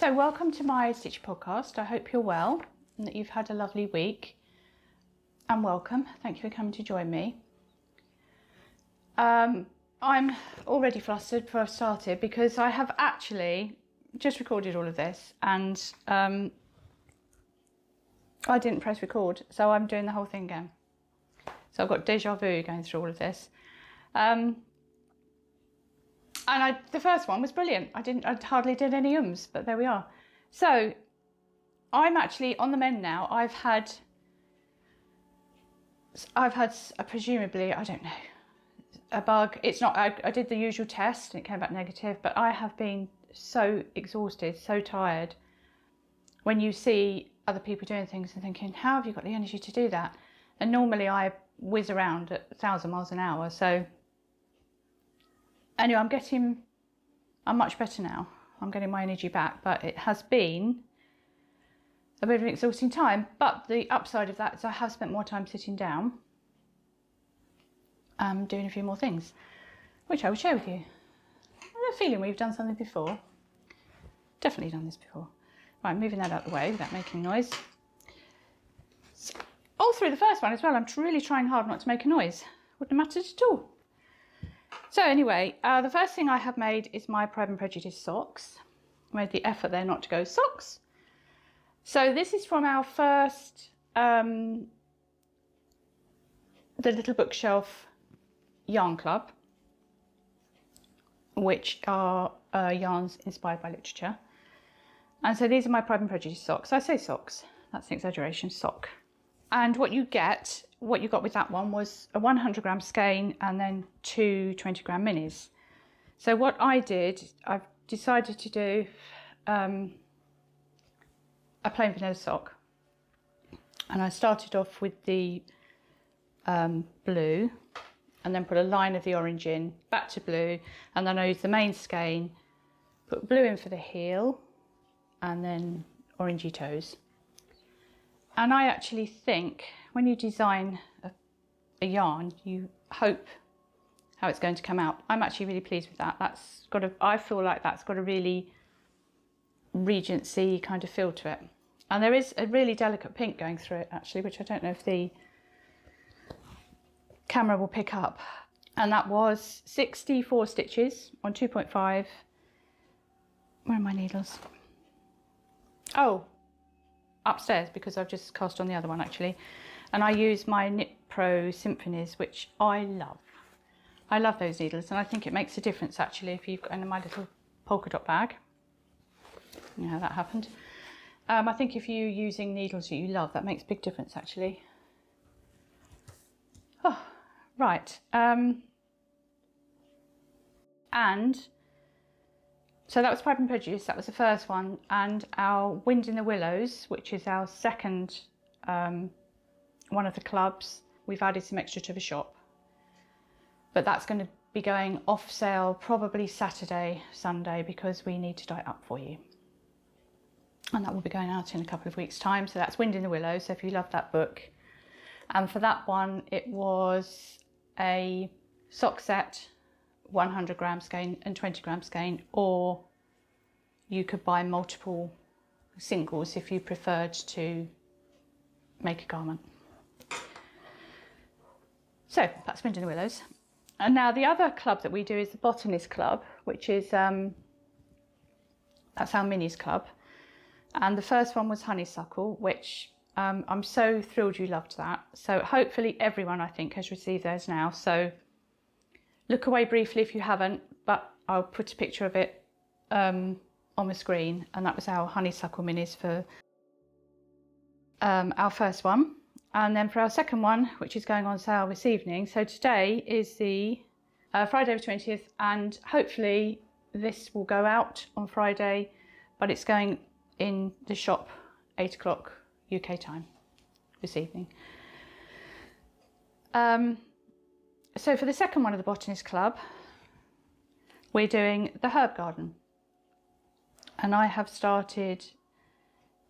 So welcome to my Stitchy podcast. I hope you're well and that you've had a lovely week. And welcome. Thank you for coming to join me. I'm already flustered before I've started because I have actually just recorded all of this and I didn't press record, so I'm doing the whole thing again. So I've got deja vu going through all of this. And the first one was brilliant. I hardly did any ums, but there we are. So I'm actually on the mend now. I've had presumably, I don't know, a bug. It's not, I did the usual test and it came back negative, but I have been so exhausted, so tired. When you see other people doing things and thinking, how have you got the energy to do that? And normally I whiz around at 1,000 miles an hour. So anyway, I'm much better now. I'm getting my energy back, but it has been a bit of an exhausting time. But the upside of that is I have spent more time sitting down, doing a few more things, which I will share with you. I have a feeling we've done something before. Definitely done this before. Right, moving that out of the way without making noise. So, all through the first one as well, I'm really trying hard not to make a noise. Wouldn't have mattered at all. So anyway, the first thing I have made is my Pride and Prejudice socks. I made the effort there not to go socks. So this is from our first, the Little Bookshelf Yarn Club, which are yarns inspired by literature. And so these are my Pride and Prejudice socks. I say socks, that's an exaggeration, sock. And what you got with that one was a 100-gram skein and then two 20-gram minis. So what I did, I've decided to do a plain vanilla sock. And I started off with the blue and then put a line of the orange in, back to blue, and then I used the main skein, put blue in for the heel, and then orangey toes. And I actually think when you design a yarn, you hope how it's going to come out. I'm actually really pleased with that. I feel like that's got a really Regency kind of feel to it. And there is a really delicate pink going through it actually, which I don't know if the camera will pick up. And that was 64 stitches on 2.5. Where are my needles? Oh, upstairs, because I've just cast on the other one actually. And I use my Knit Pro Symphonies, which I love. I love those needles, and I think it makes a difference actually if you've got in my little polka dot bag. You know how that happened. I think if you're using needles that you love, that makes a big difference actually. Oh, right. And so that was Pride and Prejudice, that was the first one, and our Wind in the Willows, which is our second one of the clubs, we've added some extra to the shop. But that's going to be going off sale probably Saturday, Sunday, because we need to dye it up for you. And that will be going out in a couple of weeks' time. So that's Wind in the Willows, so if you love that book. And for that one, it was a sock set, 100-gram skein and 20-gram skein, or you could buy multiple singles if you preferred to make a garment. So that's Wind in the Willows. And now the other club that we do is the Botanist Club, which is that's our minis club. And the first one was Honeysuckle, which I'm so thrilled you loved that. So hopefully everyone, I think, has received theirs now. So look away briefly if you haven't, but I'll put a picture of it on the screen. And that was our Honeysuckle minis for our first one. And then for our second one, which is going on sale this evening. So today is the Friday the 20th, and hopefully this will go out on Friday, but it's going in the shop 8 o'clock UK time this evening. So for the second one of the Botanist Club, we're doing the herb garden. And I have started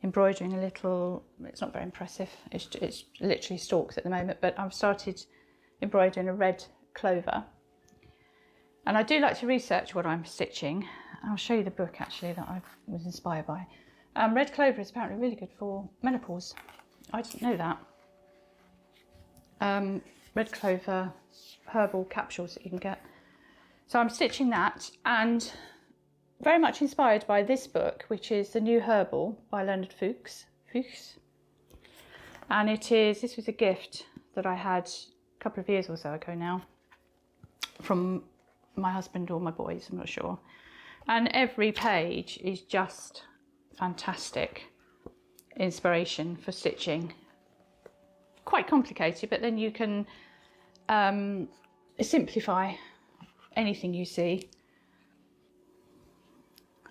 embroidering a little, it's not very impressive, it's literally stalks at the moment, but I've started embroidering a red clover. And I do like to research what I'm stitching, I'll show you the book actually that I was inspired by. Red clover is apparently really good for menopause. I didn't know that. Red clover herbal capsules that you can get. So I'm stitching that, and very much inspired by this book, which is The New Herbal by Leonard Fuchs. And this was a gift that I had a couple of years or so ago now from my husband or my boys, I'm not sure. And every page is just fantastic inspiration for stitching. Quite complicated, but then you can simplify anything you see.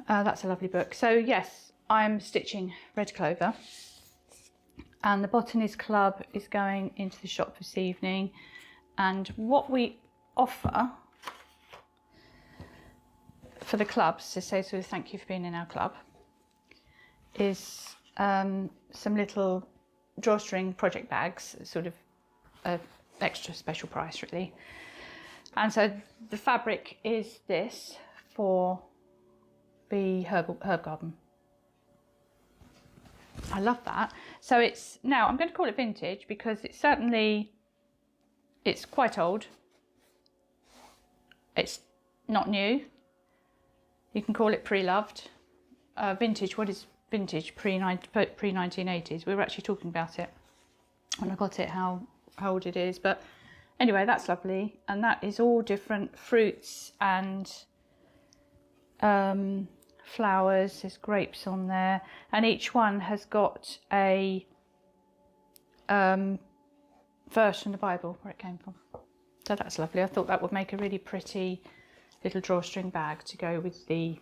That's a lovely book. So yes, I'm stitching red clover, and the Botanist Club is going into the shop this evening, and what we offer for the clubs to say sort of thank you for being in our club is some little drawstring project bags, sort of extra special price really. And so the fabric is this for the herb garden. I love that. So it's, now I'm going to call it vintage because it's quite old. It's not new. You can call it pre-loved. Vintage, what is vintage? Pre-1980s. We were actually talking about it when I got it, how old it is. But anyway, that's lovely. And that is all different fruits and flowers. There's grapes on there. And each one has got a verse from the Bible where it came from. So that's lovely. I thought that would make a really pretty little drawstring bag to go with the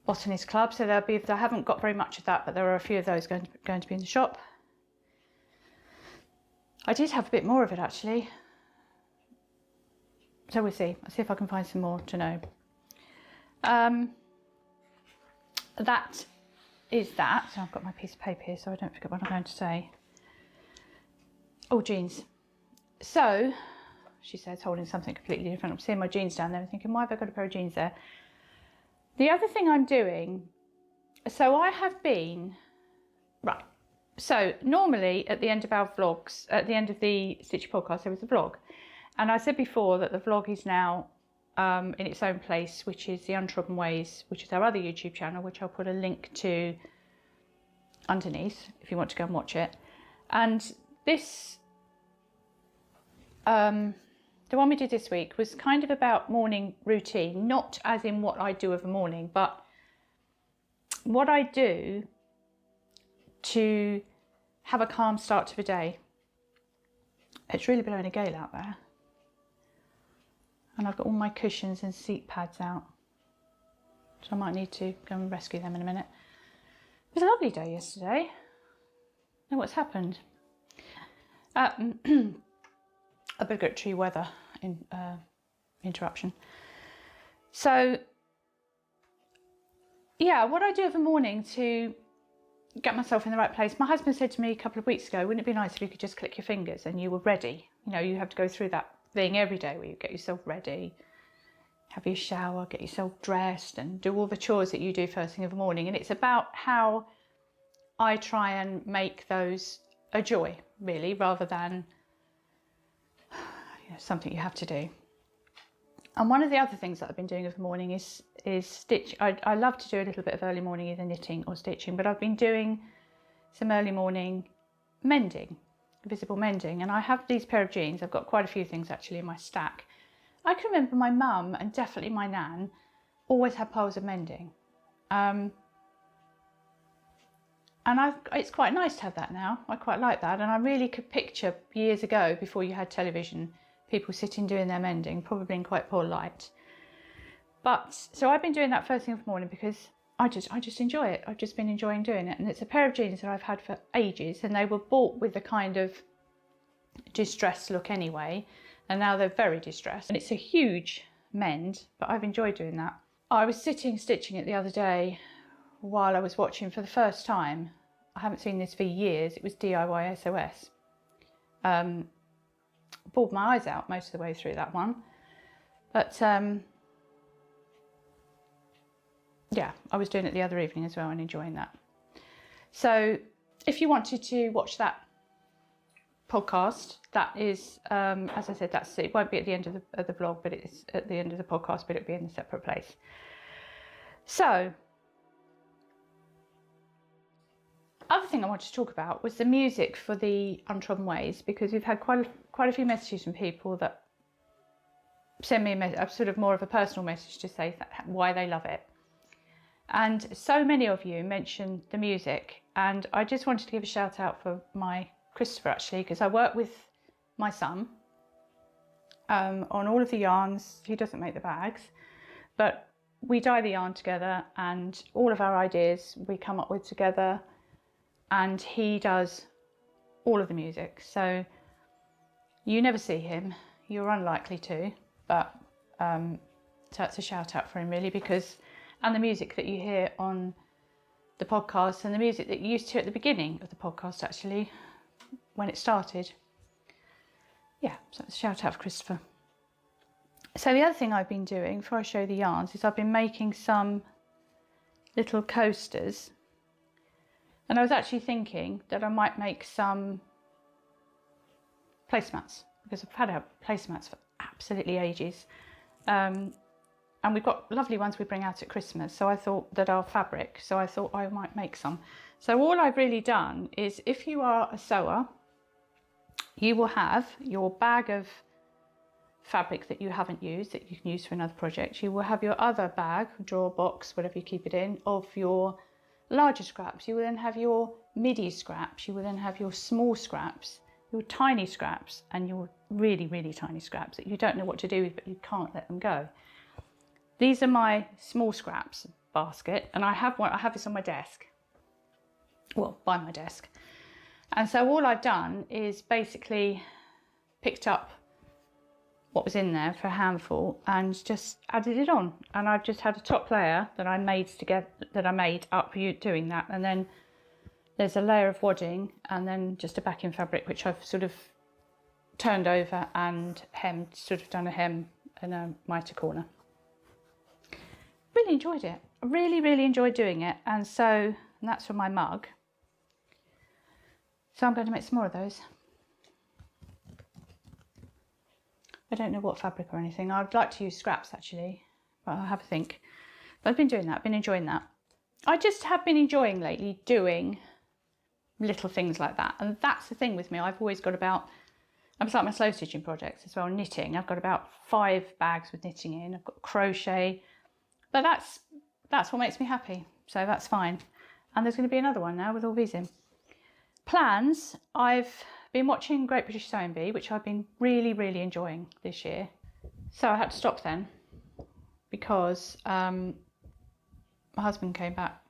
Botanist Club. So there'll be, I haven't got very much of that, but there are a few of those going to be in the shop. I did have a bit more of it actually. So we'll see. I'll see if I can find some more to know. That is that. So I've got my piece of paper here so I don't forget what I'm going to say. Oh, jeans. So, she says, holding something completely different. I'm seeing my jeans down there and thinking, why have I got a pair of jeans there? The other thing I'm doing, so I have been, right, so normally at the end of our vlogs, at the end of the Stitchy podcast, there was a vlog. And I said before that the vlog is now in its own place, which is the Untrodden Ways, which is our other YouTube channel, which I'll put a link to underneath if you want to go and watch it. And this, the one we did this week was kind of about morning routine, not as in what I do of a morning, but what I do to have a calm start to the day. It's really blowing a gale out there. And I've got all my cushions and seat pads out. So I might need to go and rescue them in a minute. It was a lovely day yesterday. Now what's happened? Obligatory weather interruption. So yeah, what I do of a morning to get myself in the right place. My husband said to me a couple of weeks ago, wouldn't it be nice if you could just click your fingers and you were ready? You know, you have to go through that thing every day where you get yourself ready, have your shower, get yourself dressed and do all the chores that you do first thing in the morning. And it's about how I try and make those a joy, really, rather than something you have to do. And one of the other things that I've been doing of the morning is stitch. I love to do a little bit of early morning, either knitting or stitching, but I've been doing some early morning mending, visible mending. And I have these pair of jeans. I've got quite a few things actually in my stack. I can remember my mum and definitely my nan always had piles of mending. And it's quite nice to have that now. I quite like that. And I really could picture years ago, before you had television, people sitting doing their mending, probably in quite poor light. But so I've been doing that first thing in the morning because I just enjoy it. I've just been enjoying doing it. And it's a pair of jeans that I've had for ages, and they were bought with a kind of distressed look anyway. And now they're very distressed. And it's a huge mend, but I've enjoyed doing that. I was stitching it the other day while I was watching for the first time. I haven't seen this for years. It was DIY SOS. Bawled my eyes out most of the way through that one. But yeah, I was doing it the other evening as well and enjoying that. So if you wanted to watch that podcast, that is, as I said, it won't be at the end of the vlog, but it's at the end of the podcast, but it'll be in a separate place. So, other thing I wanted to talk about was the music for the Untrodden Ways, because we've had quite a few messages from people that send me a sort of more of a personal message to say why they love it. And so many of you mentioned the music, and I just wanted to give a shout out for my Christopher, actually, because I work with my son on all of the yarns. He doesn't make the bags, but we dye the yarn together, and all of our ideas we come up with together, and he does all of the music. So you never see him, you're unlikely to, but so that's a shout out for him, really, because and the music that you hear on the podcast, and the music that you used to hear at the beginning of the podcast, actually, when it started. Yeah, so it's a shout out for Christopher. So the other thing I've been doing, before I show the yarns, is I've been making some little coasters. And I was actually thinking that I might make some placemats, because I've had placemats for absolutely ages. And we've got lovely ones we bring out at Christmas, so I thought that are fabric, so I thought I might make some. So all I've really done is, if you are a sewer, you will have your bag of fabric that you haven't used, that you can use for another project. You will have your other bag, drawer, box, whatever you keep it in, of your larger scraps. You will then have your midi scraps. You will then have your small scraps, your tiny scraps, and your really, really tiny scraps that you don't know what to do with, but you can't let them go. These are my small scraps basket, and I have this on my desk, well, by my desk. And so all I've done is basically picked up what was in there for a handful and just added it on. And I've just had a top layer that I made up doing that, and then there's a layer of wadding, and then just a backing fabric which I've sort of turned over and hemmed, sort of done a hem and a mitre corner. Really enjoyed it. I really, really enjoyed doing it. And that's for my mug. So I'm going to make some more of those. I don't know what fabric or anything. I'd like to use scraps, actually, but I'll have a think. But I've been doing that. I've been enjoying that. I just have been enjoying lately doing little things like that. And that's the thing with me. I've always got about, I'm starting my slow stitching projects as well, knitting. I've got about 5 bags with knitting in. I've got crochet. But that's what makes me happy, so that's fine. And there's going to be another one now with all these in. Plans, I've been watching Great British Sewing Bee, which I've been really, really enjoying this year. So I had to stop then, because my husband came back.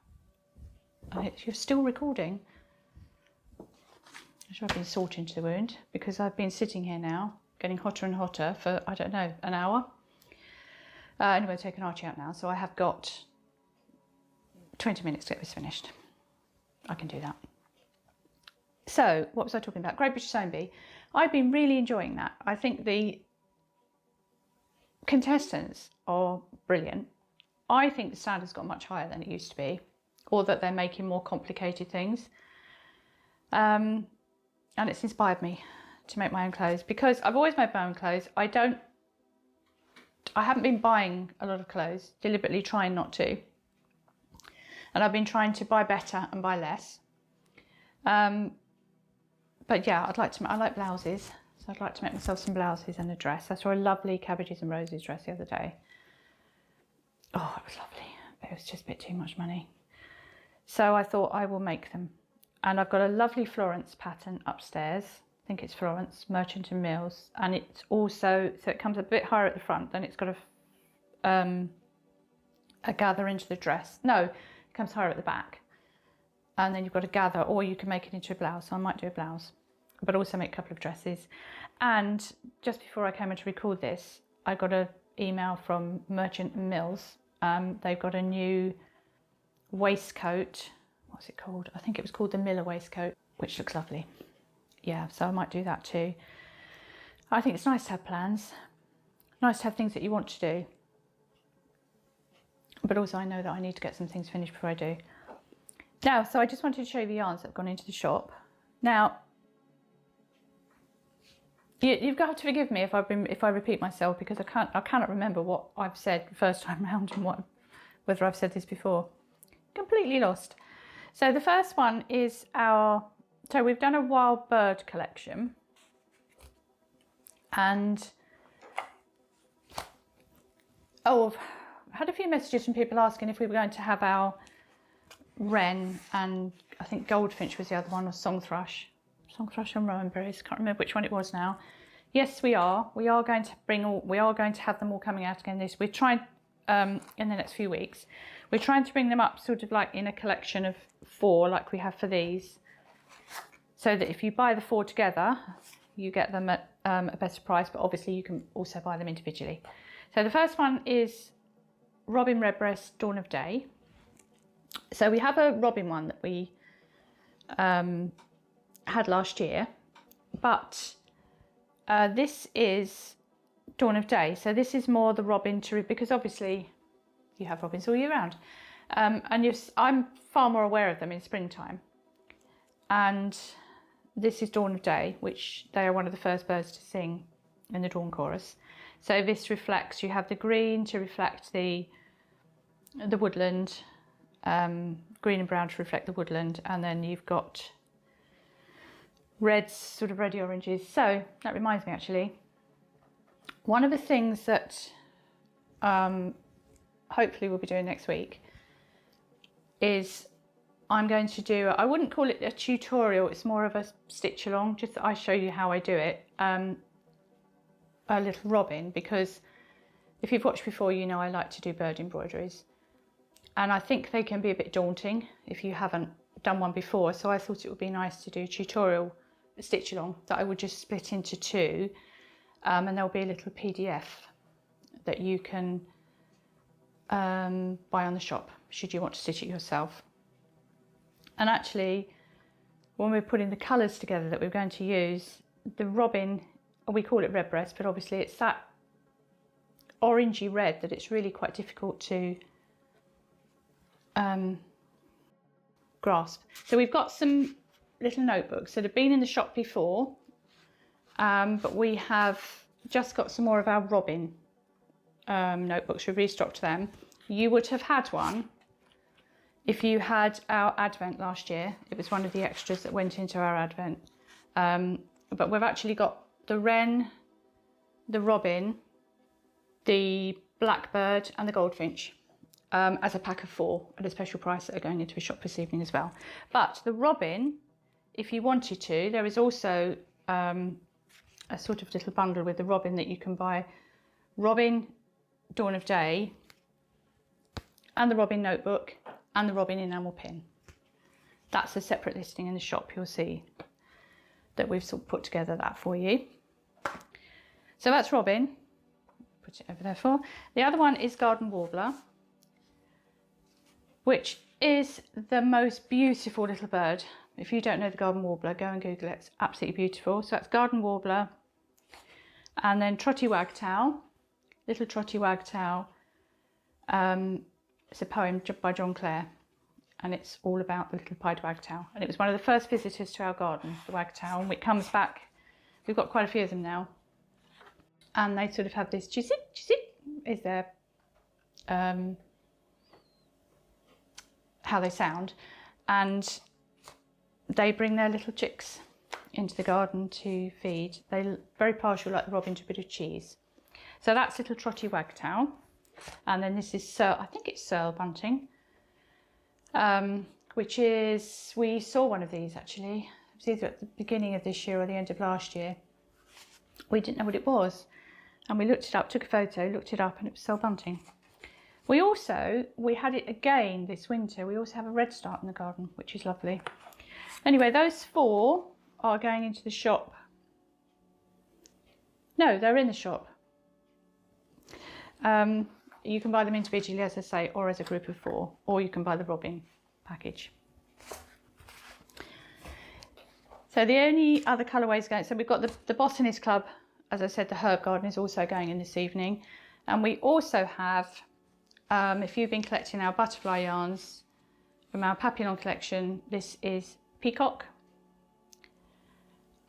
You're still recording? I'm sure I've been salt into the wound, because I've been sitting here now, getting hotter and hotter for, I don't know, an hour. Anyway, I've taken Archie out now, so I have got 20 minutes to get this finished. I can do that. So, what was I talking about? Great British Sewing Bee. I've been really enjoying that. I think the contestants are brilliant. I think the standard's got much higher than it used to be, or that they're making more complicated things. And it's inspired me to make my own clothes, because I've always made my own clothes. I haven't been buying a lot of clothes, deliberately trying not to. And I've been trying to buy better and buy less. But yeah, I like blouses. So I'd like to make myself some blouses and a dress. I saw a lovely Cabbages and Roses dress the other day. Oh, it was lovely, but it was just a bit too much money. So I thought I will make them. And I've got a lovely Florence pattern upstairs. I think it's Florence, Merchant and Mills. And it's also, so it comes a bit higher at the front, then it's got a gather into the dress. No, it comes higher at the back. And then you've got a gather, or you can make it into a blouse. So I might do a blouse, but also make a couple of dresses. And just before I came in to record this, I got an email from Merchant and Mills. They've got a new waistcoat. What's it called? I think it was called the Miller waistcoat, which looks lovely. Yeah, so I might do that too. I think it's nice to have plans. Nice to have things that you want to do. but also I know that I need to get some things finished before I do. Now, so I just wanted to show you the yarns that have gone into the shop. Now, you've got to forgive me if I repeat myself, because I cannot remember what I've said the first time round and whether I've said this before. Completely lost. So the first one is so we've done a wild bird collection, and I've had a few messages from people asking if we were going to have our wren, and I think goldfinch was the other one, or song thrush and rowan berries. Can't remember which one it was now. Yes, we are. We are going to have them all coming out again. We're trying in the next few weeks. We're trying to bring them up sort of like in a collection of 4, like we have for these, so that if you buy the 4 together, you get them at a better price. But obviously, you can also buy them individually. So the first one is Robin Redbreast Dawn of Day. So we have a robin one that we had last year, but this is Dawn of Day. So this is more the robin because obviously you have robins all year round, and I'm far more aware of them in springtime. And this is Dawn of Day, which they are one of the first birds to sing in the dawn chorus. So this reflects, you have the green to reflect the woodland, green and brown to reflect the woodland, and then you've got reds, sort of reddy oranges. So that reminds me, actually, one of the things that hopefully we'll be doing next week is I'm going to do, I wouldn't call it a tutorial, it's more of a stitch along, just that I show you how I do it, a little robin, because if you've watched before, you know I like to do bird embroideries, and I think they can be a bit daunting if you haven't done one before. So I thought it would be nice to do a tutorial stitch along that I would just split into 2, and there'll be a little PDF that you can buy on the shop should you want to stitch it yourself. And actually, when we're putting the colours together that we're going to use, the robin, we call it redbreast, but obviously it's that orangey red that it's really quite difficult to grasp. So we've got some little notebooks that have been in the shop before, but we have just got some more of our robin notebooks. We've restocked them. You would have had one if you had our advent last year. It was one of the extras that went into our advent, but we've actually got the wren, the robin, the blackbird and the goldfinch as a pack of 4 at a special price that are going into a shop this evening as well. But the robin, if you wanted to, there is also a sort of little bundle with the robin that you can buy. Robin Dawn of Day and the robin notebook and the robin enamel pin. That's a separate listing in the shop. You'll see that we've sort of put together that for you. So that's robin. Put it over there for. The other one is garden warbler, which is the most beautiful little bird. If you don't know the garden warbler, go and Google it. It's absolutely beautiful. So that's garden warbler, and then trotty wagtail, little trotty wagtail. It's a poem by John Clare, and it's all about the little pied wagtail. And it was one of the first visitors to our garden, the wagtail, and it comes back. We've got quite a few of them now, and they sort of have this chizit is their how they sound, and they bring their little chicks into the garden to feed. They're very partial, like the robin, to a bit of cheese. So that's little trotty wagtail. And then this is I think it's Searle bunting, which is, we saw one of these actually. It was either at the beginning of this year or the end of last year. We didn't know what it was, and we looked it up, took a photo, looked it up, and it was Searle bunting. We had it again this winter. We also have a redstart in the garden, which is lovely. Anyway, those 4 are going into the shop. No, they're in the shop. You can buy them individually, as I say, or as a group of 4, or you can buy the robin package. So the only other colourways going, so we've got the Botanist Club, as I said, the herb garden is also going in this evening, and we also have if you've been collecting our butterfly yarns from our Papillon collection, this is Peacock.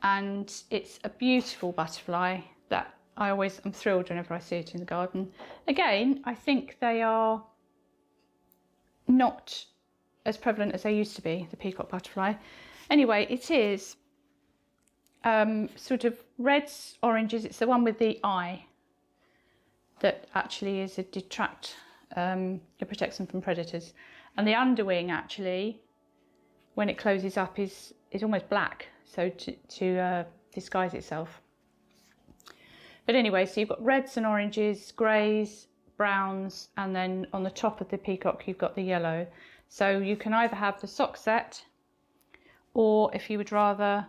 And it's a beautiful butterfly that I'm thrilled whenever I see it in the garden. Again, I think they are not as prevalent as they used to be, the peacock butterfly. Anyway, it is sort of reds, oranges. It's the one with the eye that actually is a detract, it protects them from predators. And the underwing actually, when it closes up, is almost black, so to disguise itself. But anyway, so you've got reds and oranges, greys, browns, and then on the top of the peacock you've got the yellow. So you can either have the sock set, or if you would rather,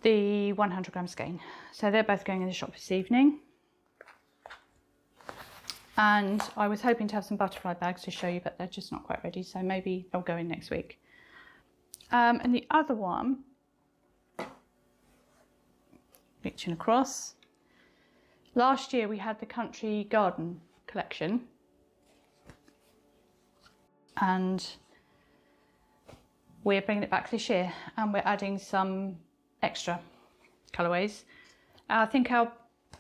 the 100 gram skein. So they're both going in the shop this evening. And I was hoping to have some butterfly bags to show you, but they're just not quite ready, so maybe they'll go in next week. And the other one, reaching across, last year we had the country garden collection, and we're bringing it back this year, and we're adding some extra colourways. I think our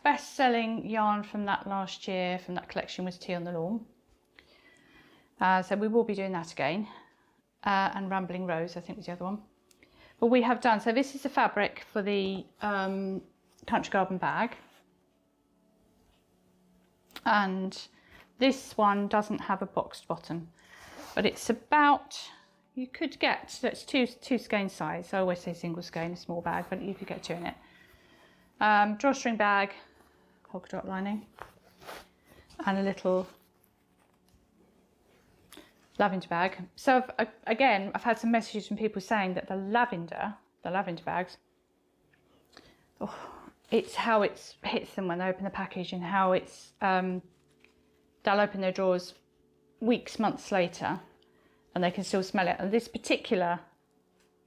best-selling yarn from that last year, from that collection, was Tea on the Lawn. So we will be doing that again. And Rambling Rose, I think, was the other one. But we have done, so this is the fabric for the Country Garden bag. And this one doesn't have a boxed bottom, but it's about, you could get, so it's two skein size. I always say single skein, a small bag, but you could get two in it. Drawstring bag, polka dot lining, and a little lavender bag. So I've had some messages from people saying that the lavender bags, it's how it hits them when they open the package, and how it's they'll open their drawers weeks, months later, and they can still smell it. And this particular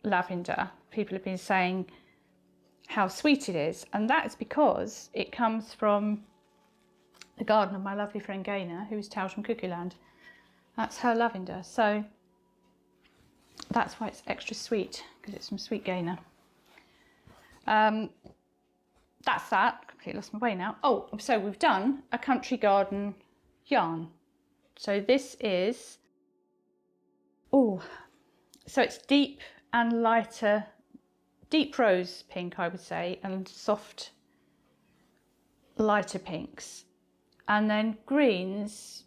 lavender, people have been saying how sweet it is, and that is because it comes from the garden of my lovely friend Gaynor, who's Towels from Cuckoo Land. That's her lavender, so that's why it's extra sweet, because it's from Sweet Gaynor. That's that. Completely lost my way now. Oh, so we've done a country garden yarn. So this is, so it's deep and lighter, deep rose pink, I would say, and soft lighter pinks, and then greens.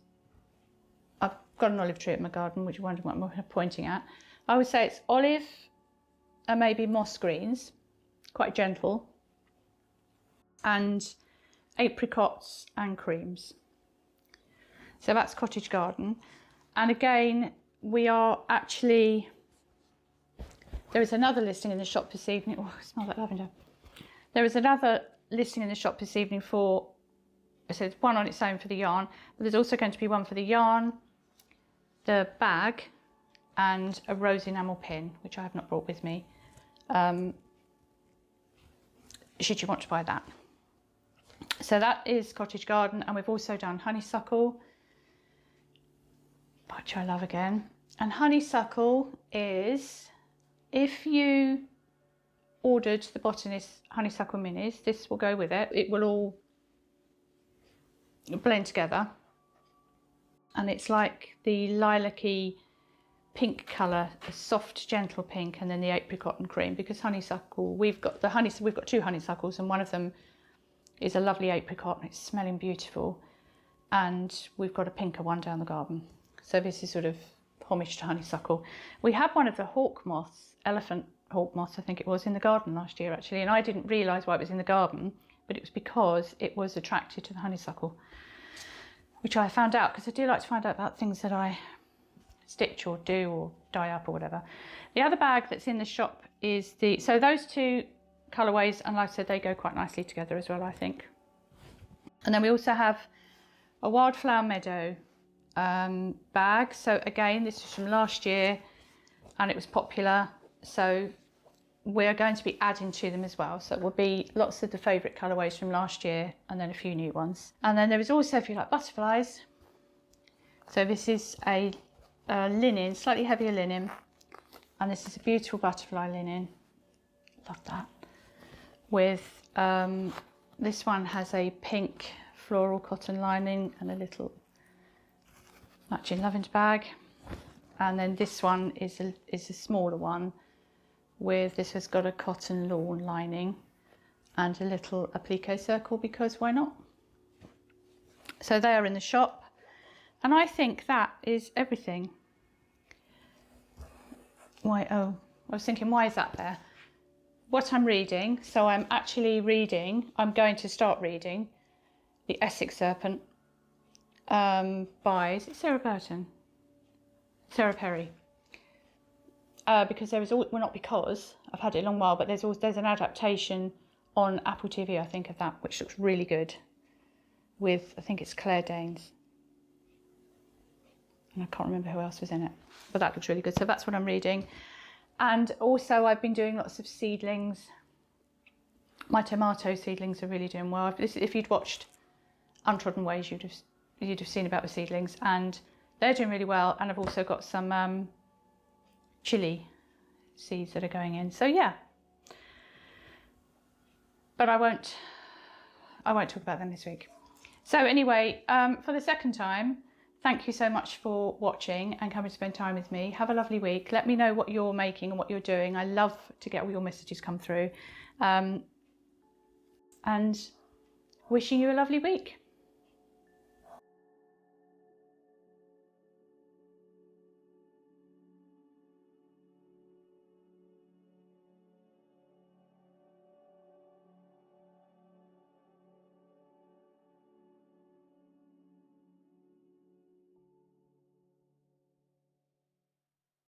I've got an olive tree at my garden, which you're wondering what I'm pointing at. I would say it's olive and maybe moss greens, quite gentle, and apricots and creams. So that's Cottage Garden. And again, we are actually, there is another listing in the shop this evening. Oh, I smell that lavender. There is another listing in the shop this evening for, so it's one on its own for the yarn, but there's also going to be one for the yarn, the bag, and a rose enamel pin, which I have not brought with me, should you want to buy that. So that is Cottage Garden, and we've also done honeysuckle, which I love again. And honeysuckle is, if you ordered the Botanist honeysuckle minis, this will go with it. It will all blend together, and it's like the lilac-y pink colour, a soft gentle pink, and then the apricot and cream, because honeysuckle, we've got two honeysuckles, and one of them is a lovely apricot, and it's smelling beautiful, and we've got a pinker one down the garden. So this is sort of homage to honeysuckle. We had one of the hawk moths, elephant hawk moths I think it was, in the garden last year actually, and I didn't realise why it was in the garden, but it was because it was attracted to the honeysuckle, which I found out, because I do like to find out about things that I stitch or do or dye up or whatever. The other bag that's in the shop is so those two colourways, and like I said, they go quite nicely together as well, I think. And then we also have a Wildflower Meadow bag. So again, this is from last year and it was popular, so we're going to be adding to them as well. So it will be lots of the favourite colourways from last year and then a few new ones. And then there is also, if you like butterflies, So this is a linen, slightly heavier linen, and this is a beautiful butterfly linen. Love that. With this one has a pink floral cotton lining and a little matching lavender bag, and then this one is a smaller one with, this has got a cotton lawn lining and a little applique circle, because why not? So they are in the shop, and I think that is everything. Why, oh, I was thinking, why is that there? What I'm reading, so I'm actually reading, I'm going to start reading The Essex Serpent by, is it Sarah Burton? Sarah Perry. Because there is, well, not because, I've had it a long while, but there's an adaptation on Apple TV, I think, of that, which looks really good, with, I think it's Claire Danes. And I can't remember who else was in it, but that looks really good. So that's what I'm reading. And also I've been doing lots of seedlings. My tomato seedlings are really doing well. If you'd watched Untrodden Ways, you'd have seen about the seedlings, and they're doing really well. And I've also got some chili seeds that are going in. So yeah, but I won't talk about them this week. So anyway, for the second time, thank you so much for watching and coming to spend time with me. Have a lovely week. Let me know what you're making and what you're doing. I love to get all your messages come through. And wishing you a lovely week.